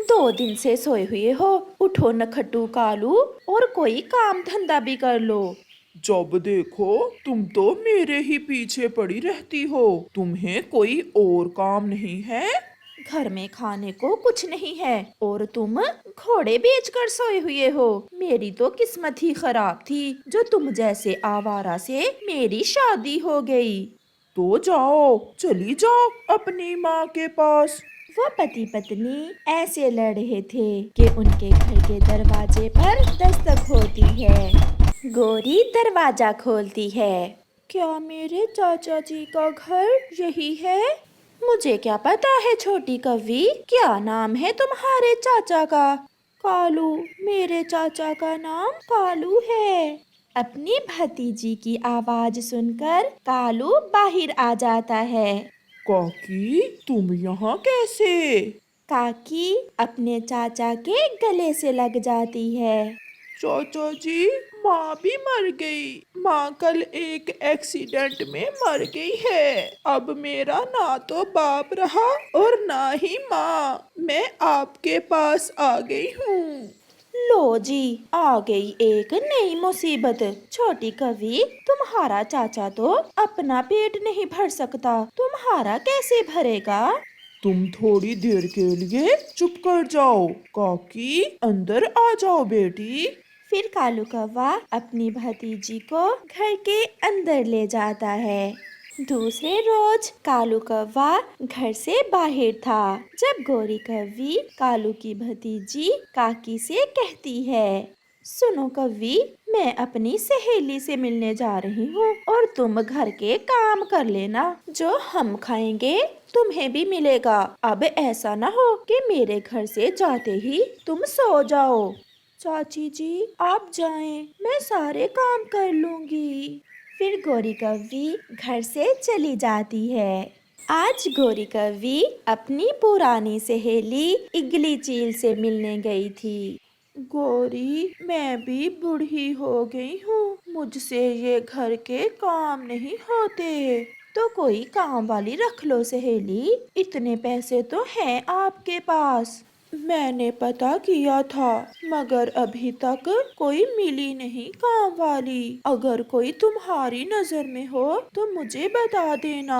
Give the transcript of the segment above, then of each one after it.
2 दिन से सोए हुए हो, उठो नखट्टू कालू और कोई काम धंधा भी कर लो। जब देखो तुम तो मेरे ही पीछे पड़ी रहती हो। तुम्हें कोई और काम नहीं है? घर में खाने को कुछ नहीं है और तुम घोड़े बेच कर सोए हुए हो। मेरी तो किस्मत ही खराब थी जो तुम जैसे आवारा से मेरी शादी हो गई। तो जाओ, चली जाओ अपनी माँ के पास। वो पति पत्नी ऐसे लड़ रहे थे कि उनके घर के दरवाजे पर दस्तक होती है। गोरी दरवाजा खोलती है। क्या मेरे चाचा जी का घर यही है? मुझे क्या पता है छोटी कवि, क्या नाम है तुम्हारे चाचा का? कालू, मेरे चाचा का नाम कालू है। अपनी भतीजी की आवाज सुनकर कालू बाहर आ जाता है। काकी, तुम यहाँ कैसे? काकी अपने चाचा के गले से लग जाती है। चाचा जी, माँ भी मर गई। माँ कल एक एक्सीडेंट में मर गई है। अब मेरा ना तो बाप रहा और ना ही माँ। मैं आपके पास आ गई हूँ। लो जी, आ गई एक नई मुसीबत। छोटी कवि, तुम्हारा चाचा तो अपना पेट नहीं भर सकता, तुम्हारा कैसे भरेगा? तुम थोड़ी देर के लिए चुप कर जाओ। काकी, अंदर आ जाओ बेटी। फिर कालू कौवा अपनी भतीजी को घर के अंदर ले जाता है। दूसरे रोज कालू कौवा घर से बाहर था जब गोरी कौवी कालू की भतीजी काकी से कहती है, सुनो कौवी, मैं अपनी सहेली से मिलने जा रही हूँ और तुम घर के काम कर लेना। जो हम खाएंगे तुम्हें भी मिलेगा। अब ऐसा ना हो कि मेरे घर से जाते ही तुम सो जाओ। चाची जी, आप जाएं, मैं सारे काम कर लूंगी। फिर गोरी कौवी घर से चली जाती है। आज गोरी कौवी अपनी पुरानी सहेली इगली चील से मिलने गई थी। गोरी, मैं भी बूढ़ी हो गई हूँ, मुझसे ये घर के काम नहीं होते। तो कोई काम वाली रख लो सहेली, इतने पैसे तो हैं आपके पास। मैंने पता किया था मगर अभी तक कोई मिली नहीं काम वाली। अगर कोई तुम्हारी नजर में हो तो मुझे बता देना।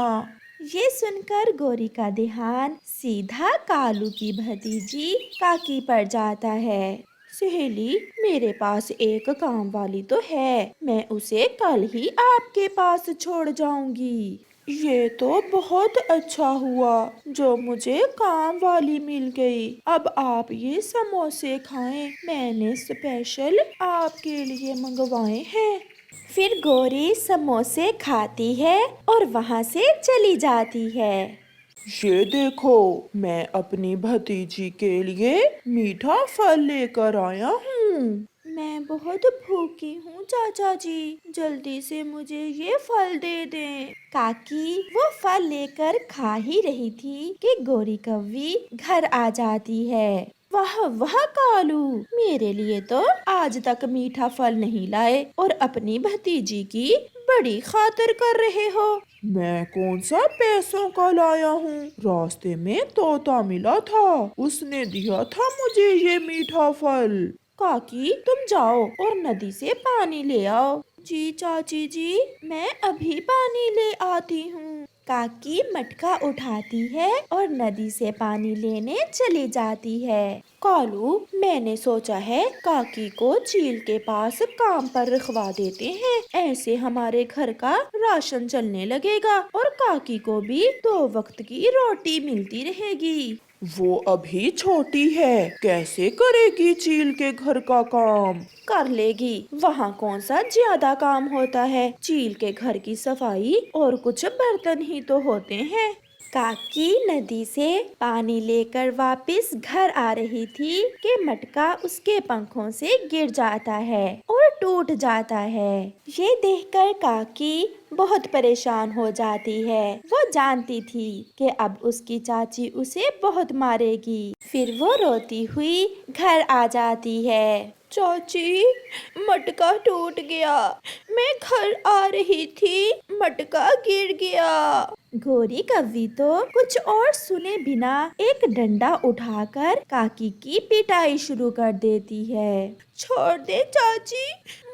ये सुनकर गोरी का ध्यान सीधा कालू की भतीजी काकी पर जाता है। सहेली, मेरे पास एक काम वाली तो है, मैं उसे कल ही आपके पास छोड़ जाऊंगी। ये तो बहुत अच्छा हुआ जो मुझे काम वाली मिल गई। अब आप ये समोसे खाएं, मैंने स्पेशल आपके लिए मंगवाए हैं। फिर गोरी समोसे खाती है और वहाँ से चली जाती है। ये देखो, मैं अपनी भतीजी के लिए मीठा फल लेकर आया हूँ। मैं बहुत भूखी हूँ चाचा जी, जल्दी से मुझे ये फल दे दें। काकी वो फल लेकर खा ही रही थी कि गोरी कौवी घर आ जाती है। वाह वाह कालू, मेरे लिए तो आज तक मीठा फल नहीं लाए और अपनी भतीजी की बड़ी खातिर कर रहे हो। मैं कौन सा पैसों का लाया हूँ? रास्ते में तोता मिला था, उसने दिया था मुझे ये मीठा फल। काकी, तुम जाओ और नदी से पानी ले आओ। जी चाची जी, मैं अभी पानी ले आती हूँ। काकी मटका उठाती है और नदी से पानी लेने चली जाती है। कालू, मैंने सोचा है काकी को झील के पास काम पर रखवा देते हैं, ऐसे हमारे घर का राशन चलने लगेगा और काकी को भी 2 वक्त की रोटी मिलती रहेगी। वो अभी छोटी है, कैसे करेगी चील के घर का काम? कर लेगी, वहाँ कौन सा ज्यादा काम होता है, चील के घर की सफाई और कुछ बर्तन ही तो होते हैं। काकी नदी से पानी लेकर वापस घर आ रही थी कि मटका उसके पंखों से गिर जाता है और टूट जाता है। ये देखकर काकी बहुत परेशान हो जाती है। वो जानती थी कि अब उसकी चाची उसे बहुत मारेगी। फिर वो रोती हुई घर आ जाती है। चाची, मटका टूट गया। मैं घर आ रही थी, मटका गिर गया। गोरी कव्वी तो कुछ और सुने बिना एक डंडा उठाकर काकी की पिटाई शुरू कर देती है। छोड़ दे चाची,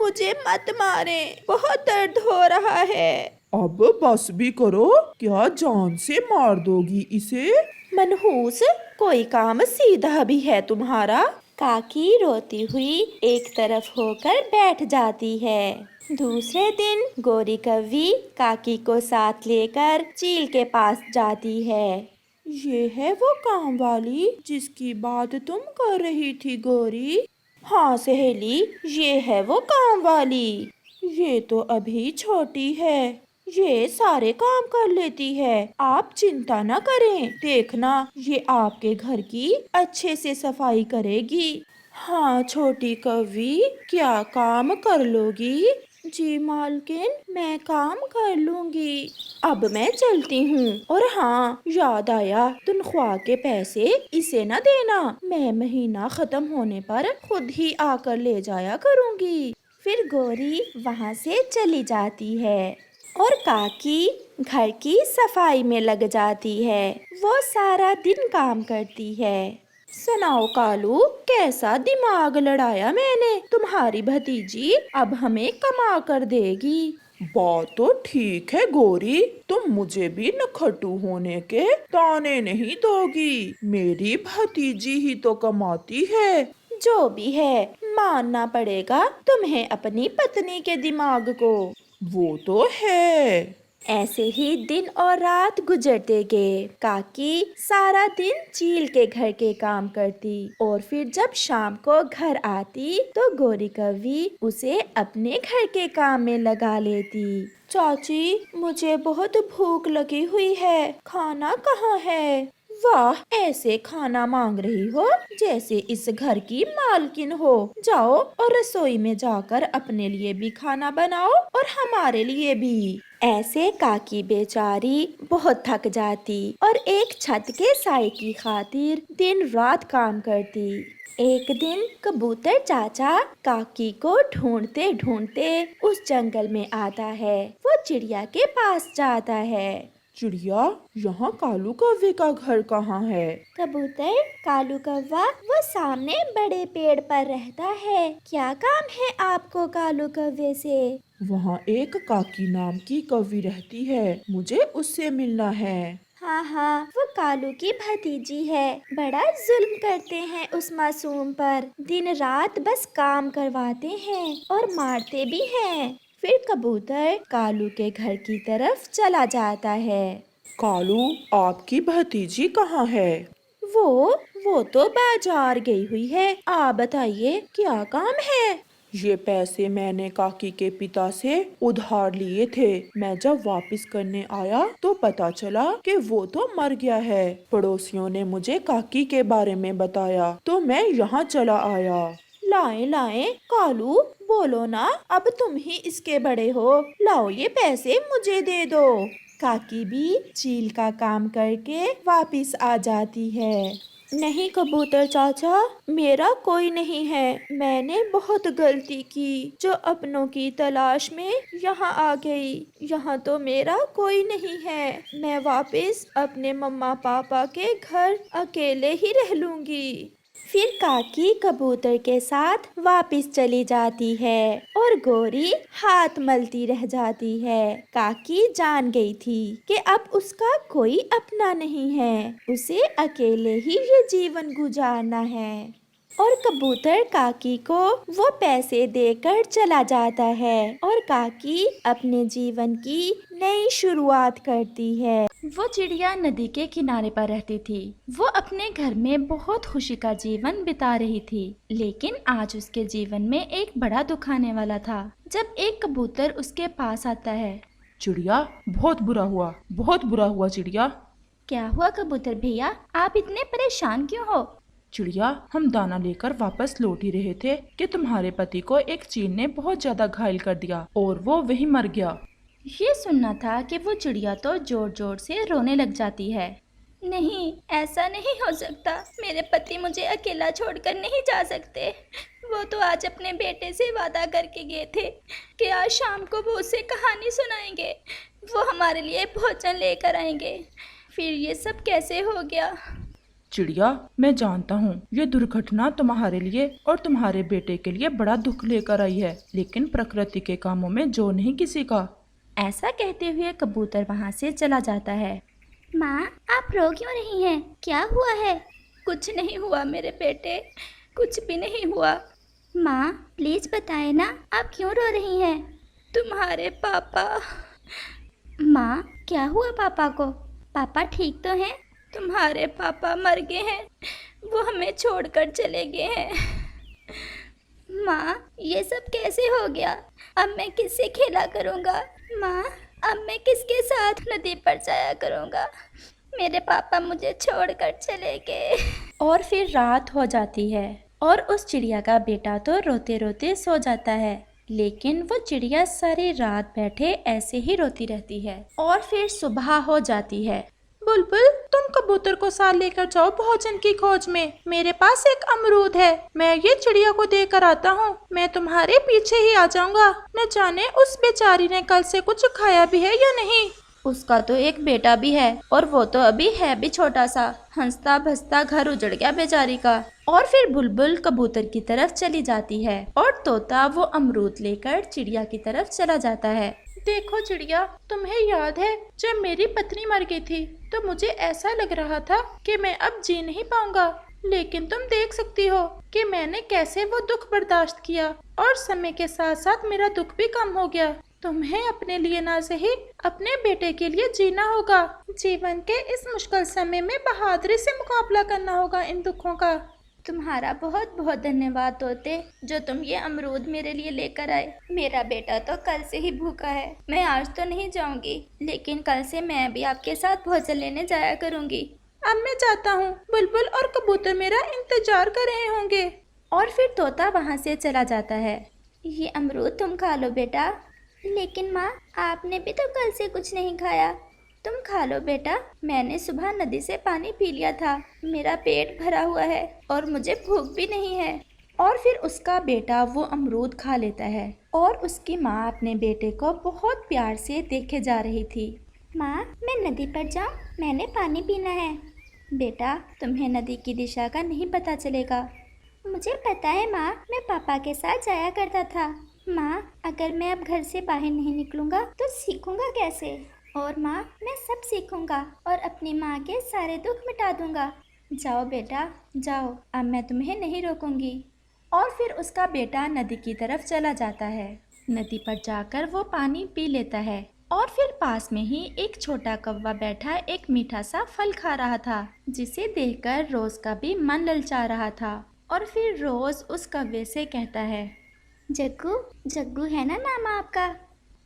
मुझे मत मारे, बहुत दर्द हो रहा है। अब बस भी करो, क्या जान से मार दोगी इसे? मनहूस, कोई काम सीधा भी है तुम्हारा? काकी रोती हुई एक तरफ होकर बैठ जाती है। दूसरे दिन गोरी कव्वी काकी को साथ लेकर चील के पास जाती है। ये है वो काम वाली जिसकी बात तुम कर रही थी गोरी? हाँ सहेली, ये है वो काम वाली। ये तो अभी छोटी है, ये सारे काम कर लेती है। आप चिंता न करें, देखना ये आपके घर की अच्छे से सफाई करेगी। हाँ छोटी कव्वी, क्या काम कर लोगी? जी मालकिन, मैं काम कर लूंगी। अब मैं चलती हूँ। और हाँ, याद आया, तनख्वाह के पैसे इसे न देना, मैं महीना खत्म होने पर खुद ही आकर ले जाया करूँगी। फिर गोरी वहाँ से चली जाती है और काकी घर की सफाई में लग जाती है। वो सारा दिन काम करती है। सुनाओ कालू, कैसा दिमाग लड़ाया मैंने? तुम्हारी भतीजी अब हमें कमा कर देगी। बात तो ठीक है गोरी, तुम मुझे भी नखटू होने के ताने नहीं दोगी। मेरी भतीजी ही तो कमाती है। जो भी है, मानना पड़ेगा तुम्हें अपनी पत्नी के दिमाग को। वो तो है। ऐसे ही दिन और रात गुजरते गए। काकी सारा दिन चील के घर के काम करती और फिर जब शाम को घर आती तो गोरी कव्वी उसे अपने घर के काम में लगा लेती। चाची, मुझे बहुत भूख लगी हुई है, खाना कहाँ है? वाह, ऐसे खाना मांग रही हो जैसे इस घर की मालकिन हो। जाओ और रसोई में जाकर अपने लिए भी खाना बनाओ और हमारे लिए भी। ऐसे काकी बेचारी बहुत थक जाती और एक छत के साए की खातिर दिन रात काम करती। एक दिन कबूतर चाचा काकी को ढूंढते ढूंढते उस जंगल में आता है। वो चिड़िया के पास जाता है। चिड़िया, यहाँ कालू कौवे का घर कहाँ है? कबूतर, कालू कौवा वो सामने बड़े पेड़ पर रहता है। क्या काम है आपको कालू कौवे से? वहाँ एक काकी नाम की कौवी रहती है, मुझे उससे मिलना है। हाँ हाँ, वो कालू की भतीजी है। बड़ा जुल्म करते हैं उस मासूम पर, दिन रात बस काम करवाते हैं और मारते भी हैं। फिर कबूतर कालू के घर की तरफ चला जाता है। कालू, आपकी भतीजी कहाँ है? वो तो बाजार गई हुई है। आप बताइए, क्या काम है? ये पैसे मैंने काकी के पिता से उधार लिए थे। मैं जब वापस करने आया तो पता चला कि वो तो मर गया है। पड़ोसियों ने मुझे काकी के बारे में बताया तो मैं यहाँ चला आया। लाएं लाएं कालू, बोलो ना, अब तुम ही इसके बड़े हो। लाओ ये पैसे मुझे दे दो। काकी भी चील का काम करके वापिस आ जाती है। नहीं कबूतर चाचा, मेरा कोई नहीं है। मैंने बहुत गलती की जो अपनों की तलाश में यहाँ आ गई। यहाँ तो मेरा कोई नहीं है। मैं वापस अपने मम्मा पापा के घर अकेले ही रह लूंगी। फिर काकी कबूतर के साथ वापस चली जाती है और गोरी हाथ मलती रह जाती है। काकी जान गई थी कि अब उसका कोई अपना नहीं है, उसे अकेले ही ये जीवन गुजारना है। और कबूतर काकी को वो पैसे देकर चला जाता है और काकी अपने जीवन की नई शुरुआत करती है। वो चिड़िया नदी के किनारे पर रहती थी। वो अपने घर में बहुत खुशी का जीवन बिता रही थी, लेकिन आज उसके जीवन में एक बड़ा दुख आने वाला था जब एक कबूतर उसके पास आता है। चिड़िया, बहुत बुरा हुआ चिड़िया। क्या हुआ कबूतर भैया, आप इतने परेशान क्यों हो? चिड़िया, हम दाना लेकर वापस लौट ही रहे थे कि तुम्हारे पति को एक चील ने बहुत ज्यादा घायल कर दिया और वो वहीं मर गया। ये सुनना था कि वो चिड़िया तो जोर जोर से रोने लग जाती है। नहीं, ऐसा नहीं हो सकता। मेरे पति मुझे अकेला छोड़कर नहीं जा सकते। वो तो आज अपने बेटे से वादा करके गए थे कि आज शाम को वो उसे कहानी सुनाएंगे, वो हमारे लिए भोजन लेकर आएंगे। फिर ये सब कैसे हो गया? चिड़िया, मैं जानता हूँ ये दुर्घटना तुम्हारे लिए और तुम्हारे बेटे के लिए बड़ा दुख लेकर आई है, लेकिन प्रकृति के कामों में जो नहीं किसी का। ऐसा कहते हुए कबूतर वहाँ से चला जाता है। माँ, आप रो क्यों रही हैं? क्या हुआ है? कुछ नहीं हुआ मेरे बेटे, कुछ भी नहीं हुआ। माँ, प्लीज बताएं ना, आप क्यों रो रही हैं? तुम्हारे पापा। माँ, क्या हुआ पापा को? पापा ठीक तो हैं? तुम्हारे पापा मर गए हैं, वो हमें छोड़कर चले गए हैं। माँ, ये सब कैसे हो गया? अब मैं किससे खेला करूँगा? माँ, अब मैं किसके साथ नदी पर जाया करूँगा? मेरे पापा मुझे छोड़कर चले गए। और फिर रात हो जाती है और उस चिड़िया का बेटा तो रोते रोते सो जाता है, लेकिन वो चिड़िया सारी रात बैठे ऐसे ही रोती रहती है। और फिर सुबह हो जाती है। बुलबुल, तुम कबूतर को साथ लेकर जाओ भोजन की खोज में। मेरे पास एक अमरूद है, मैं ये चिड़िया को देकर आता हूँ। मैं तुम्हारे पीछे ही आ जाऊंगा। न जाने उस बेचारी ने कल से कुछ खाया भी है या नहीं। उसका तो एक बेटा भी है और वो तो अभी है भी छोटा सा। हंसता भसता घर उजड़ गया बेचारी का। और फिर बुलबुल कबूतर की तरफ चली जाती है और तोता वो अमरूद लेकर चिड़िया की तरफ चला जाता है। देखो चिड़िया, तुम्हें याद है जब मेरी पत्नी मर गई थी तो मुझे ऐसा लग रहा था कि मैं अब जी नहीं पाऊंगा, लेकिन तुम देख सकती हो कि मैंने कैसे वो दुख बर्दाश्त किया और समय के साथ साथ मेरा दुख भी कम हो गया। तुम्हें अपने लिए ना सही अपने बेटे के लिए जीना होगा। जीवन के इस मुश्किल समय में बहादुरी से मुकाबला करना होगा इन दुखों का। तुम्हारा बहुत बहुत धन्यवाद तोते, जो तुम ये अमरूद मेरे लिए लेकर आए। मेरा बेटा तो कल से ही भूखा है। मैं आज तो नहीं जाऊंगी, लेकिन कल से मैं भी आपके साथ भोजन लेने जाया करूंगी। अब मैं जाता हूँ, बुलबुल और कबूतर मेरा इंतजार कर रहे होंगे। और फिर तोता वहाँ से चला जाता है। ये अमरूद तुम खा लो बेटा। लेकिन माँ, आपने भी तो कल से कुछ नहीं खाया। तुम खा लो बेटा, मैंने सुबह नदी से पानी पी लिया था। मेरा पेट भरा हुआ है और मुझे भूख भी नहीं है। और फिर उसका बेटा वो अमरूद खा लेता है और उसकी माँ अपने बेटे को बहुत प्यार से देखे जा रही थी। माँ, मैं नदी पर जाऊँ? मैंने पानी पीना है। बेटा, तुम्हें नदी की दिशा का नहीं पता चलेगा। मुझे पता है माँ, मैं पापा के साथ जाया करता था। माँ, अगर मैं अब घर से बाहर नहीं निकलूँगा तो सीखूँगा कैसे? और माँ, मैं सब सीखूँगा और अपनी माँ के सारे दुख मिटा दूँगा। जाओ बेटा, जाओ, अब मैं तुम्हें नहीं रोकूंगी। और फिर उसका बेटा नदी की तरफ चला जाता है। नदी पर जाकर वो पानी पी लेता है और फिर पास में ही एक छोटा कौवा बैठा एक मीठा सा फल खा रहा था, जिसे देखकर रोज का भी मन ललचा रहा था। और फिर रोज उस कौवे से कहता है, जग्गू, जग्गू है ना नाम आपका?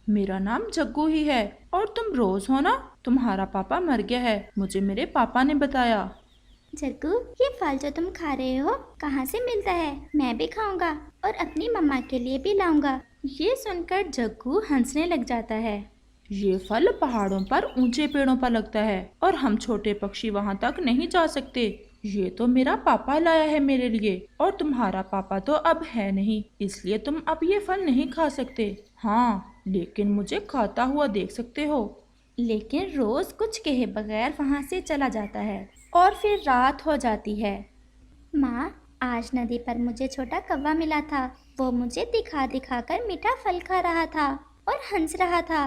मेरा नाम जग्गू ही है। और तुम रोज हो ना? तुम्हारा पापा मर गया है, मुझे मेरे पापा ने बताया। जग्गू, ये फल जो तुम खा रहे हो कहाँ से मिलता है? मैं भी खाऊंगा और अपनी मम्मा के लिए भी लाऊंगा। ये सुनकर जग्गू हंसने लग जाता है। ये फल पहाड़ों पर ऊंचे पेड़ों पर लगता है और हम छोटे पक्षी वहाँ तक नहीं जा सकते। ये तो मेरा पापा लाया है मेरे लिए, और तुम्हारा पापा तो अब है नहीं, इसलिए तुम अब ये फल नहीं खा सकते। हाँ, लेकिन मुझे खाता हुआ देख सकते हो। लेकिन रोज कुछ कहे बगैर वहाँ से चला जाता है। और फिर रात हो जाती है। माँ, आज नदी पर मुझे छोटा कौवा मिला था। वो मुझे दिखा दिखा कर मीठा फल खा रहा था और हंस रहा था।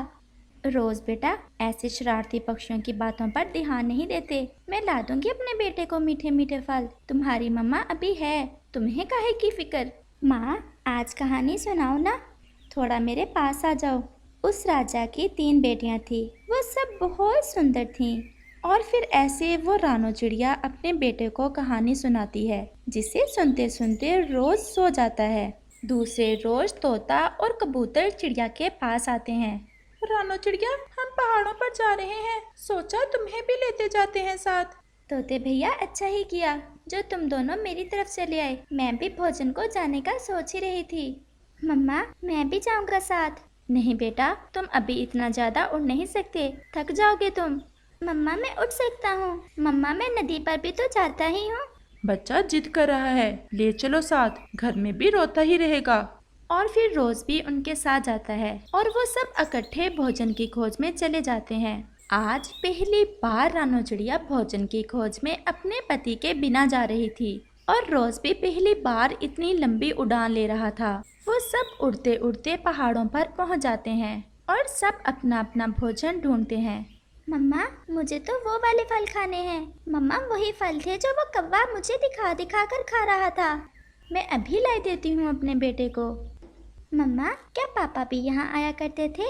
रोज बेटा, ऐसे शरारती पक्षियों की बातों पर ध्यान नहीं देते। मैं ला दूंगी अपने बेटे को मीठे मीठे फल। तुम्हारी मम्मा अभी है, तुम्हें काहे की फिक्र। माँ, आज कहानी सुनाओ ना। थोड़ा मेरे पास आ जाओ। उस राजा की 3 बेटियां थी, वो सब बहुत सुंदर थीं। और फिर ऐसे वो रानो चिड़िया अपने बेटे को कहानी सुनाती है, जिसे सुनते सुनते रोज सो जाता है। दूसरे रोज तोता और कबूतर चिड़िया के पास आते हैं। रानो चिड़िया, हम पहाड़ों पर जा रहे हैं, सोचा तुम्हें भी लेते जाते हैं साथ। तोते भैया, अच्छा ही किया जो तुम दोनों मेरी तरफ चले आए। मैं भी भोजन को जाने का सोच ही रही थी। मम्मा, मैं भी जाऊंगा साथ। नहीं बेटा, तुम अभी इतना ज्यादा उड़ नहीं सकते, थक जाओगे तुम। मम्मा, मैं उठ सकता हूँ। मम्मा, मैं नदी पर भी तो जाता ही हूँ। बच्चा जिद कर रहा है, ले चलो साथ, घर में भी रोता ही रहेगा। और फिर रोज भी उनके साथ जाता है और वो सब इकट्ठे भोजन की खोज में चले जाते हैं। आज पहली बार रानो चिड़िया भोजन की खोज में अपने पति के बिना जा रही थी और रोज भी पहली बार इतनी लंबी उड़ान ले रहा था। वो सब उड़ते उड़ते पहाड़ों पर पहुंच जाते हैं और सब अपना अपना भोजन ढूंढते हैं। मम्मा, मुझे तो वो वाले फल खाने हैं। मम्मा, वही फल थे जो वो कौवा मुझे दिखा दिखा कर खा रहा था। मैं अभी ला देती हूँ अपने बेटे को। मम्मा, क्या पापा भी यहाँ आया करते थे?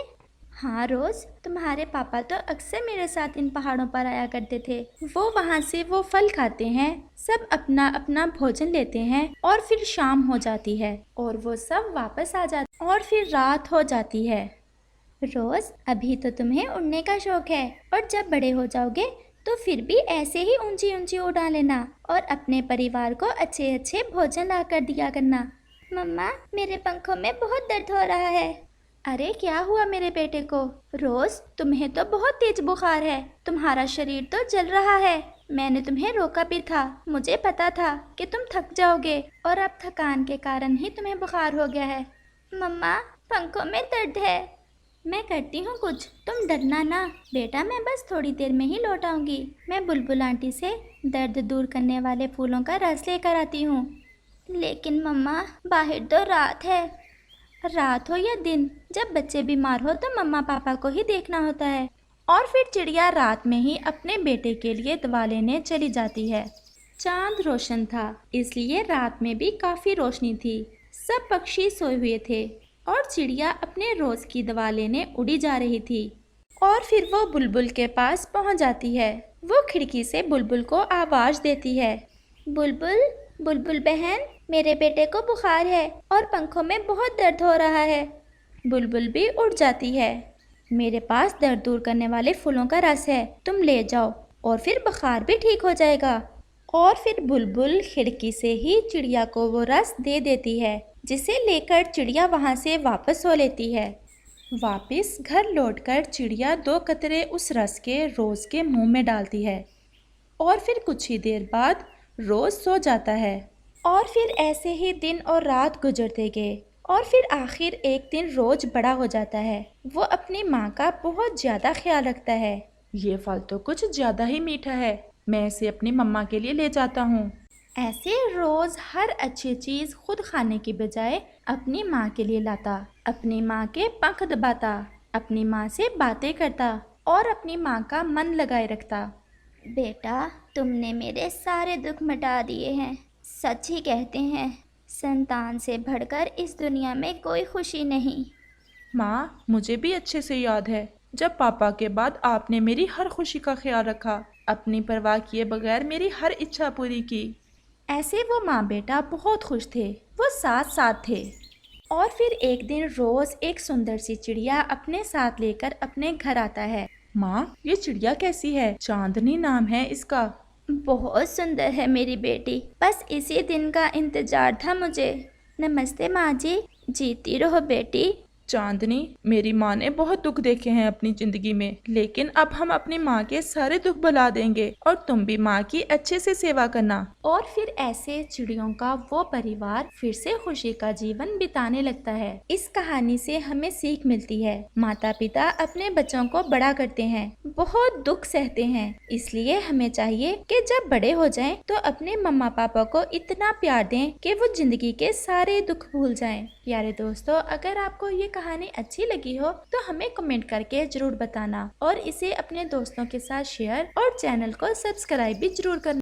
हाँ रोज, तुम्हारे पापा तो अक्सर मेरे साथ इन पहाड़ों पर आया करते थे। वो वहाँ से वो फल खाते हैं, सब अपना अपना भोजन लेते हैं और फिर शाम हो जाती है और वो सब वापस आ जाते और फिर रात हो जाती है। रोज, अभी तो तुम्हें उड़ने का शौक है और जब बड़े हो जाओगे तो फिर भी ऐसे ही ऊंची ऊंची उड़ा लेना और अपने परिवार को अच्छे अच्छे भोजन ला कर दिया करना। मम्मा, मेरे पंखों में बहुत दर्द हो रहा है। अरे क्या हुआ मेरे बेटे को? रोज, तुम्हें तो बहुत तेज बुखार है, तुम्हारा शरीर तो जल रहा है। मैंने तुम्हें रोका भी था, मुझे पता था कि तुम थक जाओगे और अब थकान के कारण ही तुम्हें बुखार हो गया है। मम्मा, पंखों में दर्द है। मैं करती हूँ कुछ, तुम डरना ना बेटा, मैं बस थोड़ी देर में ही लौट आऊंगी। मैं बुलबुल आंटी से दर्द दूर करने वाले फूलों का रस लेकर आती हूँ। लेकिन मम्मा, बाहर तो रात है। रात हो या दिन, जब बच्चे बीमार हो तो मम्मा पापा को ही देखना होता है। और फिर चिड़िया रात में ही अपने बेटे के लिए दवा लेने चली जाती है। चांद रोशन था, इसलिए रात में भी काफ़ी रोशनी थी। सब पक्षी सोए हुए थे और चिड़िया अपने रोज की दवा लेने उड़ी जा रही थी। और फिर वो बुलबुल के पास पहुंच जाती है। वो खिड़की से बुलबुल को आवाज़ देती है, बुलबुल, बुलबुल बहन, मेरे बेटे को बुखार है और पंखों में बहुत दर्द हो रहा है। बुलबुल भी उड़ जाती है। मेरे पास दर्द दूर करने वाले फूलों का रस है, तुम ले जाओ और फिर बुखार भी ठीक हो जाएगा। और फिर बुलबुल खिड़की से ही चिड़िया को वो रस दे देती है, जिसे लेकर चिड़िया वहाँ से वापस सो लेती है। वापस घर लौटकर चिड़िया 2 कतरे उस रस के रोज के मुंह में डालती है और फिर कुछ ही देर बाद रोज सो जाता है। और फिर ऐसे ही दिन और रात गुजरते गए और फिर आखिर एक दिन रोज बड़ा हो जाता है। वो अपनी माँ का बहुत ज़्यादा ख्याल रखता है। ये फल तो कुछ ज़्यादा ही मीठा है, मैं इसे अपनी मम्मा के लिए ले जाता हूँ। ऐसे रोज हर अच्छी चीज़ खुद खाने की बजाय अपनी माँ के लिए लाता, अपनी माँ के पंख दबाता, अपनी माँ से बातें करता और अपनी माँ का मन लगाए रखता। बेटा, तुमने मेरे सारे दुख मिटा दिए हैं। सच ही कहते हैं, संतान से बढ़कर इस दुनिया में कोई खुशी नहीं। माँ, मुझे भी अच्छे से याद है जब पापा के बाद आपने मेरी हर खुशी का ख्याल रखा, अपनी परवाह किए बगैर मेरी हर इच्छा पूरी की। ऐसे वो माँ बेटा बहुत खुश थे, वो साथ साथ थे। और फिर एक दिन रोज एक सुंदर सी चिड़िया अपने साथ लेकर अपने घर आता है। माँ, ये चिड़िया कैसी है? चांदनी नाम है इसका। बहुत सुंदर है मेरी बेटी, बस इसी दिन का इंतजार था मुझे। नमस्ते माँ जी, जीती रहो बेटी। चांदनी, मेरी माँ ने बहुत दुख देखे हैं अपनी जिंदगी में, लेकिन अब हम अपनी माँ के सारे दुख भुला देंगे और तुम भी माँ की अच्छे से सेवा करना। और फिर ऐसे चिड़ियों का वो परिवार फिर से खुशी का जीवन बिताने लगता है। इस कहानी से हमें सीख मिलती है, माता पिता अपने बच्चों को बड़ा करते हैं, बहुत दुख सहते हैं, इसलिए हमें चाहिए कि जब बड़े हो जाएं तो अपने मम्मा पापा को इतना प्यार दें कि वो जिंदगी के सारे दुख भूल जाएं। प्यारे दोस्तों, अगर आपको ये कहानी अच्छी लगी हो तो हमें कमेंट करके जरूर बताना और इसे अपने दोस्तों के साथ शेयर और चैनल को सब्सक्राइब भी जरूर करना।